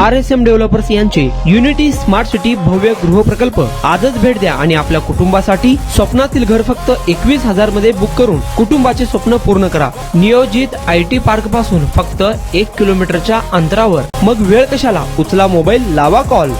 RSM developers यांचे unity smart city भव्य गृह प्रकल्प आजच भेट द्या आणि आपल्या कुटुंबासाठी स्वप्नातील घर फक्त 21,000 मध्ये बुक करून कुटुंबाचे स्वप्न पूर्ण करा। नियोजित IT पार्क पासून फक्त 1 किलोमीटरच्या अंतरावर। मग वेळ कशाला, उचला मोबाईल, लावा कॉल।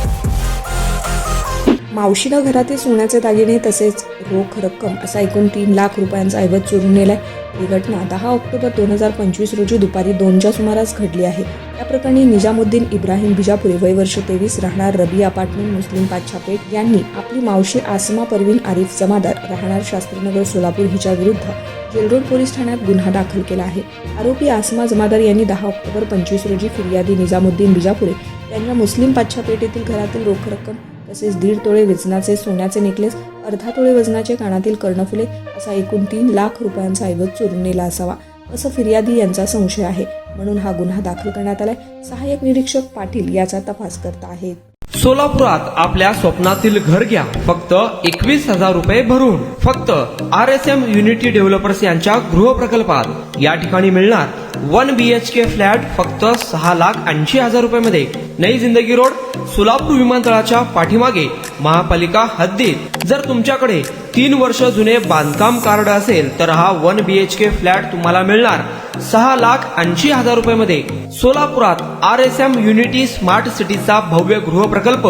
मावशीनं घरातील सोन्याचे दागिने तसेच रोख रक्कम असा एकूण 3 लाख रुपयांचा ऐवज चोरून नेलाय। ही घटना 10 ऑक्टोबर 2025 रोजी दुपारी 2च्या सुमारास घडली आहे। या प्रकरणी निजामुद्दीन इब्राहिम बिजापुरे वय वर्ष 23 राहणार रबी अपार्टमेंट मुस्लिम पाच्छापेठ यांनी आपली मावशी आसमा परवीन आरिफ जमादार राहणार शास्त्रीनगर सोलापूर हिच्या विरुद्ध जेलरोड पोलीस ठाण्यात गुन्हा दाखल केला आहे। आरोपी आसमा जमादार यांनी 10 ऑक्टोबर 25 रोजी फिर्यादी निजामुद्दीन बिजापुरे यांच्या मुस्लिम पाच्छापेठ येथील घरातील रोख रक्कम तसेच 1.5 तोळे वजनाचे सोन्याचे नेकलेस, अर्धा तोळे वजनाचे कानातील कर्णफुले असा एकूण 3 लाख रुपयांचा ऐवज चोरून नेला असावा असं फिर्यादी यांचा संशय आहे। म्हणून हा गुन्हा दाखल करण्यात आलाय। सहाय्यक निरीक्षक पाटील याचा तपास करत आहेत। सोलापुरात आपल्या स्वप्नातील घर घ्या फक्त 21,000 रुपये भरून। फक्त RSM युनिटी डेव्हलपर्स यांच्या गृह प्रकल्पात। या ठिकाणी मिळणार 1 BHK फ्लॅट फक्त 6,80,000 रुपये मध्ये। नई जिंदगी रोड, सोलापूर विमानतळाच्या पाठीमागे, महापालिका हद्दीत। जर तुमच्याकडे 3 वर्ष जुने बांधकाम कार्ड असेल तर हा 1 BHK फ्लॅट तुम्हाला मिळणार 6,80,000 रुपये मध्ये। सोलापुरात RSM युनिटी स्मार्ट सिटीचा भव्य गृह प्रकल्प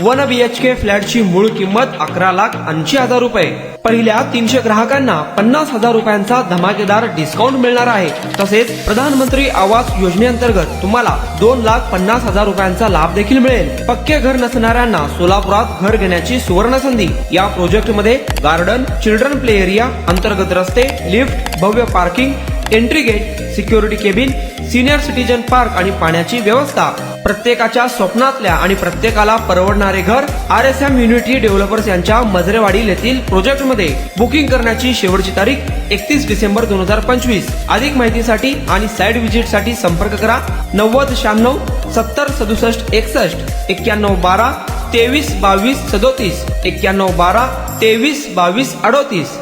1 BHK फ्लॅटची मूळ किंमत 11,80,000 रुपये। पहिल्या 300 ग्राहकांना 50,000 रुपयांचा धमाकेदार डिस्काउंट मिळणार आहे। तसेच प्रधानमंत्री आवास योजनेअंतर्गत तुम्हाला 2,50,000 रुपयांचा लाभ देखील मिळेल। पक्के घर नसणाऱ्यांना सोलापुरात घर घेण्याची सुवर्ण संधी। या प्रोजेक्ट मध्ये गार्डन, चिल्ड्रन प्ले एरिया, अंतर्गत रस्ते, लिफ्ट, भव्य parking, entry gate, security cabin, senior citizen park आणि पाण्याची व्यवस्था। प्रत्येकाच्या स्वप्नातल्या आणि प्रत्येकाला परवडणारे घर RSM युनिटी डेव्हलपर्स यांच्या मजरेवाडी येथील प्रोजेक्ट मध्ये। बुकिंग करण्याची शेवटची तारीख 31 डिसेंबर 2025। अधिक माहितीसाठी आणि साइट व्हिजिट साठी संपर्क करा 9096 70 67 61 91 12 23 22 37 91 12 23 22 38।